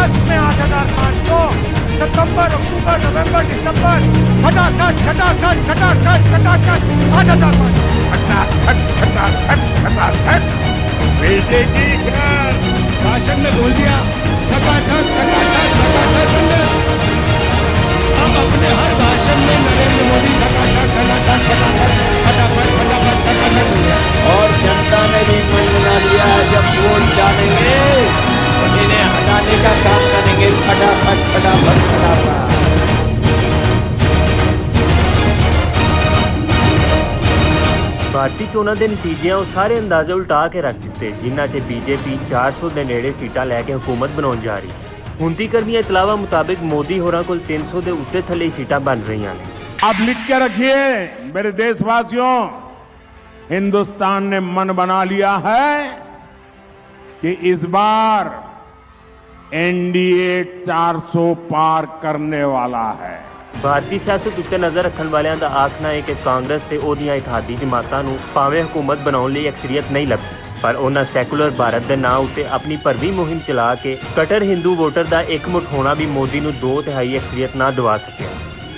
अगस्त में 8,500, सितंबर, अक्टूबर, नवंबर, दिसंबर खटाखट खटाखट खटाखट खटाखट 8,500। भेजेगी घर। भाषण में बोल दिया खटाखट खटाखट खटाखट सुंदर। अब अपने हर भाषण में नरेंद्र मोदी खटाखट खटाखट खटाखट फटाफट फटाफट खटाखट हो गया। और जनता ने भी मन बना लिया है, जब वोट डालेंगे तो इन्हें हटाने का काम करेंगे फटाफट फटाफट फटाफट। ਭਾਰਤੀ ਚੋਣਾਂ ਦੇ ਨਤੀਜਿਆਂ ਉਹ ਸਾਰੇ ਅੰਦਾਜ਼ੇ ਉਲਟਾ ਕੇ ਰੱਖ ਦਿੱਤੇ ਜਿਨ੍ਹਾਂ 'ਚ ਬੀਜੇਪੀ 400 ਦੇ ਨੇੜੇ ਸੀਟਾਂ ਲੈ ਕੇ ਹੁਕੂਮਤ ਬਣਾਉਣ ਜਾ ਰਹੀ। ਹੁਣ ਤੀਕਰ ਦੀਆਂ ਇਤਲਾਵਾਂ ਮੁਤਾਬਿਕ ਮੋਦੀ ਹੋਰਾਂ ਕੋਲ 300 ਦੇ ਉੱਤੇ ਥੱਲੇ ਸੀਟਾਂ ਬਣ ਰਹੀਆਂ ਨੇ। आप लिख के रखिए मेरे देशवासियों, हिंदुस्तान ने मन बना लिया है कि इस बार एनडीए 400 पार करने वाला है। ਭਾਰਤੀ ਸਿਆਸਤ ਉੱਤੇ ਨਜ਼ਰ ਰੱਖਣ ਵਾਲਿਆਂ ਦਾ ਆਖਣਾ ਹੈ ਕਿ ਕਾਂਗਰਸ ਤੇ ਉਹਦੀਆਂ ਇਤਿਹਾਦੀ ਜਮਾਤਾਂ ਨੂੰ ਭਾਵੇਂ ਹੁਕੂਮਤ ਬਣਾਉਣ ਲਈ ਅਕਸਰੀਅਤ ਨਹੀਂ ਲੱਭਦੀ, ਪਰ ਉਹਨਾਂ ਸੈਕੂਲਰ ਭਾਰਤ ਦੇ ਨਾਂ ਉੱਤੇ ਆਪਣੀ ਭਰਵੀਂ ਮੁਹਿੰਮ ਚਲਾ ਕੇ ਕਟਰ ਹਿੰਦੂ ਵੋਟਰ ਦਾ ਇਕਮੁੱਠ ਹੋਣਾ ਵੀ ਮੋਦੀ ਨੂੰ 2/3 ਅਕਸਰੀਅਤ ਨਾ ਦਿਵਾ ਸਕਿਆ।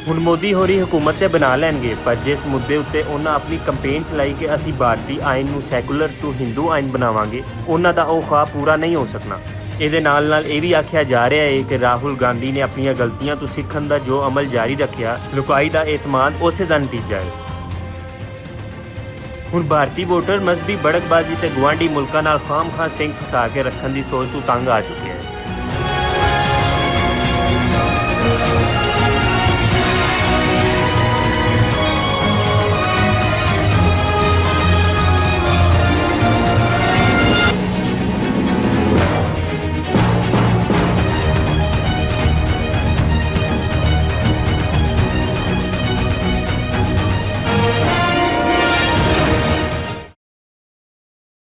ਹੁਣ ਮੋਦੀ ਹੋਰੀ ਹੁਕੂਮਤ ਤੇ ਬਣਾ ਲੈਣਗੇ, ਪਰ ਜਿਸ ਮੁੱਦੇ ਉੱਤੇ ਉਹਨਾਂ ਆਪਣੀ ਕੰਪੇਨ ਚਲਾਈ ਕਿ ਅਸੀਂ ਭਾਰਤੀ ਆਇਨ ਨੂੰ ਸੈਕੂਲਰ ਤੋਂ ਹਿੰਦੂ ਆਇਨ ਬਣਾਵਾਂਗੇ, ਉਹਨਾਂ ਦਾ ਉਹ ख्वाब ਪੂਰਾ ਨਹੀਂ ਹੋ ਸਕਣਾ। ਇਹਦੇ ਨਾਲ ਇਹ ਵੀ ਆਖਿਆ ਜਾ ਰਿਹਾ ਹੈ ਕਿ ਰਾਹੁਲ ਗਾਂਧੀ ਨੇ ਆਪਣੀਆਂ ਗਲਤੀਆਂ ਤੋਂ ਸਿੱਖਣ ਦਾ ਜੋ ਅਮਲ ਜਾਰੀ ਰੱਖਿਆ, ਲੁਕਾਈ ਦਾ ਇਤਮਾਦ ਉਸੇ ਦਾ ਨਤੀਜਾ ਹੈ। ਹੁਣ ਭਾਰਤੀ ਵੋਟਰ ਮਜ਼ਹਬੀ ਬੜਕਬਾਜ਼ੀ ਤੇ ਗੁਆਂਢੀ ਮੁਲਕਾਂ ਨਾਲ ਖਾਮ ਖਾਂ ਸਿੰਘ ਫਸਾ ਕੇ ਰੱਖਣ ਦੀ ਸੋਚ ਤੋਂ ਤੰਗ ਆ ਚੁੱਕੇ।